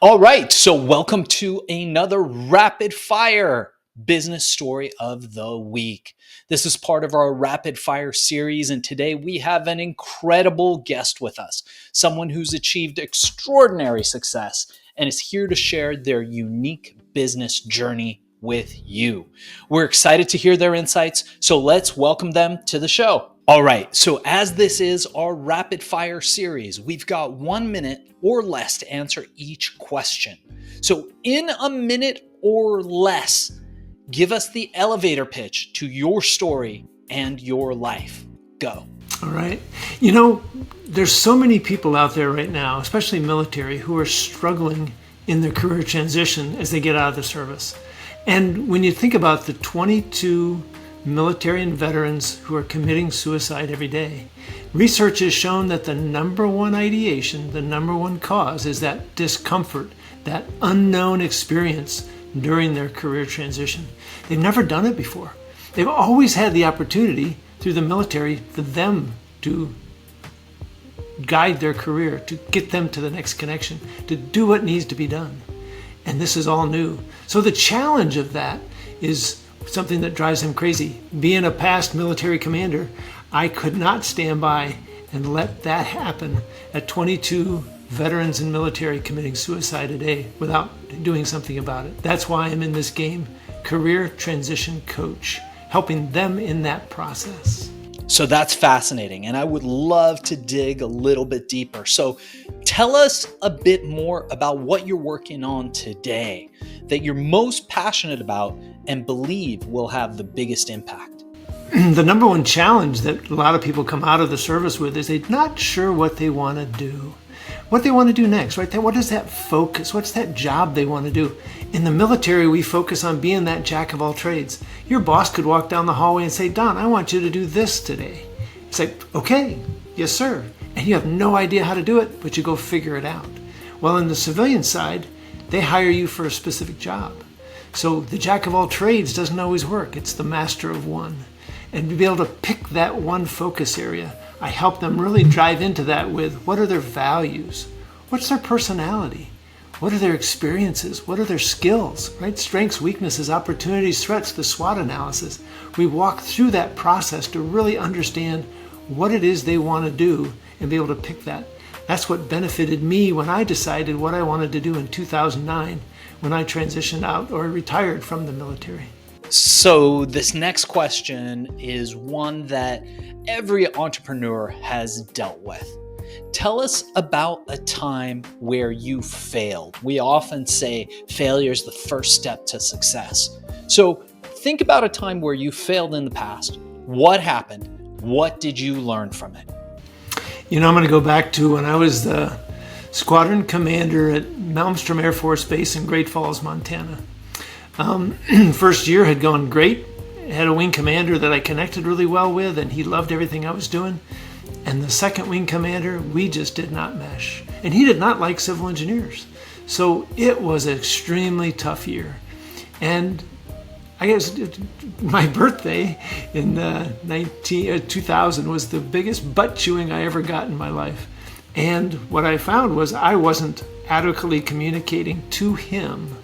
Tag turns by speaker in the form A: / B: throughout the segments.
A: All right, so welcome to another rapid fire business story of the week. This is part of our rapid fire series, and today we have an incredible guest with us, someone who's achieved extraordinary success and is here to share their unique business journey with you. We're excited to hear their insights, so let's welcome them to the show. All right, so as this is our rapid fire series, we've got 1 minute or less to answer each question. So in a minute or less, give us the elevator pitch to your story and your life. Go.
B: All right. There's so many people out there right now, especially military, who are struggling in their career transition as they get out of the service. And when you think about the 22 military and veterans who are committing suicide every day, research has shown that the number one ideation, the number one cause is that discomfort, that unknown experience during their career transition. They've never done it before. They've always had the opportunity through the military for them to guide their career, to get them to the next connection, to do what needs to be done. And this is all new. So the challenge of that is something that drives them crazy. Being a past military commander, I could not stand by and let that happen at 22 veterans and military committing suicide a day without doing something about it. That's why I'm in this game, career transition coach, helping them in that process.
A: So that's fascinating, and I would love to dig a little bit deeper. So tell us a bit more about what you're working on today that you're most passionate about and believe will have the biggest impact.
B: The number one challenge that a lot of people come out of the service with is they're not sure what they want to do, what they want to do next, right? What is that focus? What's that job they want to do? In the military, we focus on being that jack of all trades. Your boss could walk down the hallway and say, Don, I want you to do this today. It's like, okay, yes, sir. And you have no idea how to do it, but you go figure it out. Well, in the civilian side, they hire you for a specific job. So the jack of all trades doesn't always work. It's the master of one. And to be able to pick that one focus area, I help them really drive into that with what are their values? What's their personality? What are their experiences? What are their skills, right? Strengths, weaknesses, opportunities, threats, the SWOT analysis. We walk through that process to really understand what it is they want to do and be able to pick that. That's what benefited me when I decided what I wanted to do in 2009 when I transitioned out or retired from the military.
A: So this next question is one that every entrepreneur has dealt with. Tell us about a time where you failed. We often say failure is the first step to success. So think about a time where you failed in the past. What happened? What did you learn from it?
B: I'm going to go back to when I was the squadron commander at Malmstrom Air Force Base in Great Falls, Montana. First year had gone great. Had a wing commander that I connected really well with, and he loved everything I was doing. And the second wing commander, we just did not mesh. And he did not like civil engineers. So it was an extremely tough year. And I guess my birthday in 2000 was the biggest butt chewing I ever got in my life. And what I found was I wasn't adequately communicating to him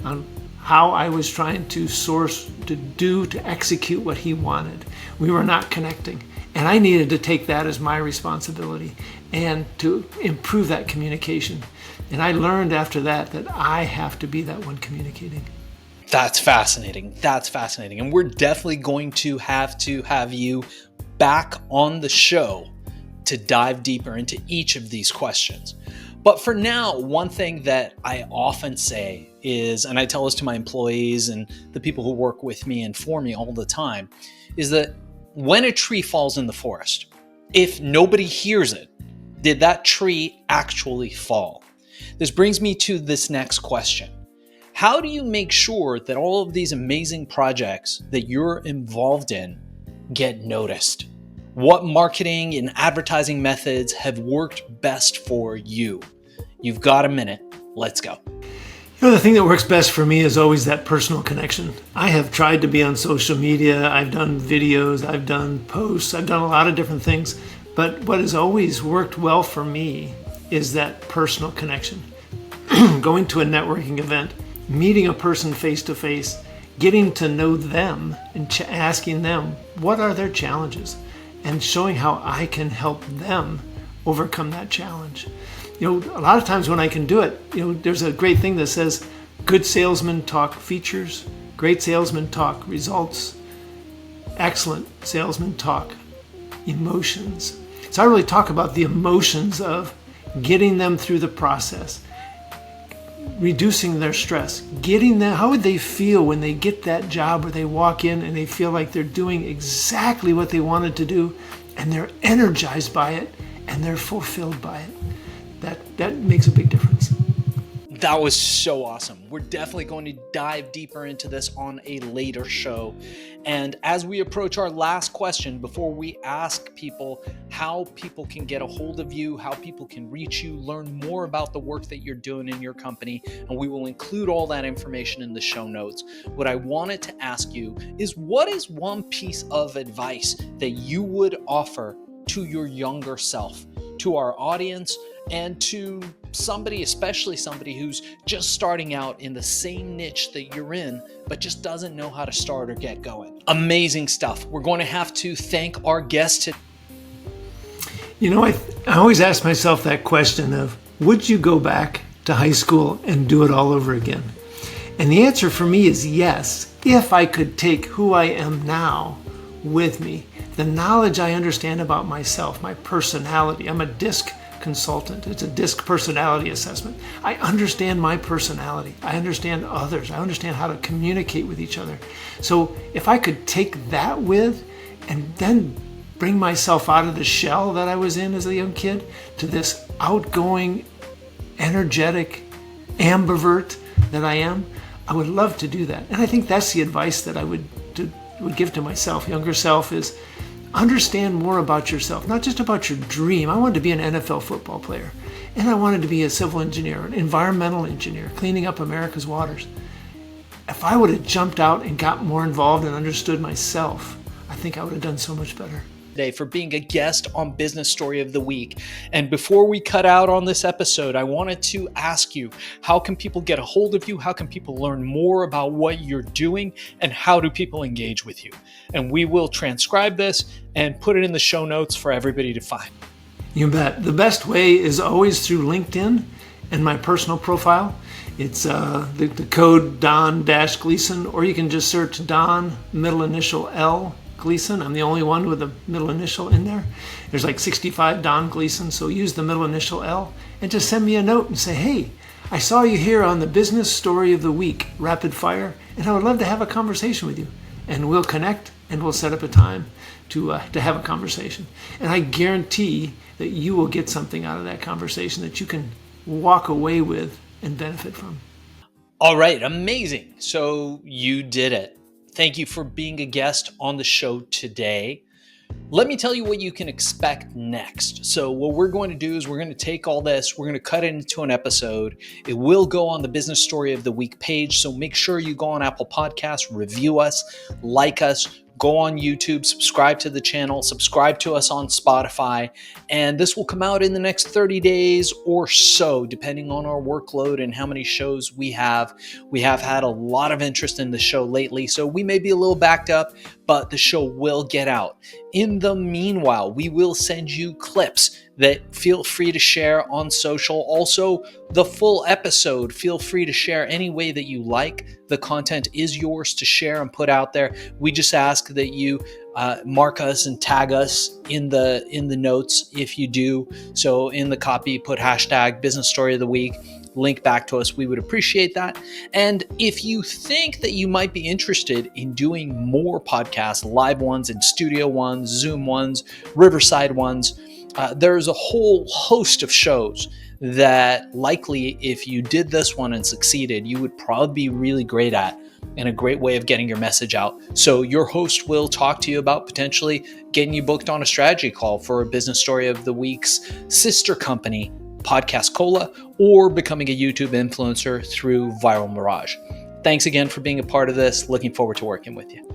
B: on how I was trying to to execute what he wanted. We were not connecting. And I needed to take that as my responsibility and to improve that communication. And I learned after that I have to be that one communicating.
A: That's fascinating. That's fascinating. And we're definitely going to have you back on the show to dive deeper into each of these questions. But for now, one thing that I often say is, and I tell this to my employees and the people who work with me and for me all the time, is that when a tree falls in the forest, if nobody hears it, did that tree actually fall? This brings me to this next question. How do you make sure that all of these amazing projects that you're involved in get noticed? What marketing and advertising methods have worked best for you? You've got a minute. Let's go.
B: The thing that works best for me is always that personal connection. I have tried to be on social media. I've done videos. I've done posts. I've done a lot of different things. But what has always worked well for me is that personal connection. going to a networking event, meeting a person face to face, getting to know them and asking them what are their challenges and showing how I can help them overcome that challenge. You know, a lot of times when I can do it, you know, there's a great thing that says good salesmen talk features, great salesmen talk results, excellent salesmen talk emotions. So I really talk about the emotions of getting them through the process, reducing their stress, getting them, how would they feel when they get that job where they walk in and they feel like they're doing exactly what they wanted to do and they're energized by it and they're fulfilled by it. That makes a big difference.
A: That was so awesome. We're definitely going to dive deeper into this on a later show. And as we approach our last question, before we ask people how people can get a hold of you, how people can reach you, learn more about the work that you're doing in your company, and we will include all that information in the show notes. What I wanted to ask you is, what is one piece of advice that you would offer to your younger self, to our audience, and to somebody, especially somebody who's just starting out in the same niche that you're in, but just doesn't know how to start or get going? Amazing stuff. We're going to have to thank our guest today.
B: You know, I always ask myself that question of, would you go back to high school and do it all over again? And the answer for me is yes, if I could take who I am now with me, the knowledge I understand about myself, my personality. I'm a DISC consultant. It's a DISC personality assessment. I understand my personality. I understand others. I understand how to communicate with each other. So if I could take that with and then bring myself out of the shell that I was in as a young kid to this outgoing, energetic ambivert that I am, I would love to do that. And I think that's the advice that I would give to myself, younger self, is understand more about yourself, not just about your dream. I wanted to be an NFL football player, and I wanted to be a civil engineer, an environmental engineer, cleaning up America's waters. If I would have jumped out and got more involved and understood myself, I think I would have done so much better.
A: Today for being a guest on Business Story of the Week. And before we cut out on this episode, I wanted to ask you, how can people get a hold of you? How can people learn more about what you're doing? And how do people engage with you? And we will transcribe this and put it in the show notes for everybody to find.
B: You bet. The best way is always through LinkedIn and my personal profile. It's the code Don-Gleason, or you can just search Don, middle initial L, Gleason. I'm the only one with a middle initial in there. There's like 65 Don Gleason, so use the middle initial L and just send me a note and say, hey, I saw you here on the Business Story of the Week, Rapid Fire, and I would love to have a conversation with you. And we'll connect and we'll set up a time to have a conversation. And I guarantee that you will get something out of that conversation that you can walk away with and benefit from.
A: All right, amazing. So you did it. Thank you for being a guest on the show today. Let me tell you what you can expect next. So what we're going to do is we're going to take all this, we're going to cut it into an episode. It will go on the Business Story of the Week page. So make sure you go on Apple Podcasts, review us, like us, go on YouTube, subscribe to the channel, subscribe to us on Spotify, and this will come out in the next 30 days or so, depending on our workload and how many shows we have. We have had a lot of interest in the show lately, so we may be a little backed up, but the show will get out. In the meanwhile, we will send you clips that feel free to share on social. Also, the full episode, feel free to share any way that you like. The content is yours to share and put out there. We just ask that you mark us and tag us in the notes if you do. So in the copy, put hashtag Business Story of the Week, link back to us. We would appreciate that. And if you think that you might be interested in doing more podcasts, live ones and studio ones, Zoom ones, Riverside ones, there's a whole host of shows that likely, if you did this one and succeeded, you would probably be really great at, and a great way of getting your message out. So your host will talk to you about potentially getting you booked on a strategy call for a Business Story of the Week's sister company, Podcast Cola, or becoming a YouTube influencer through Viral Mirage. Thanks again for being a part of this. Looking forward to working with you.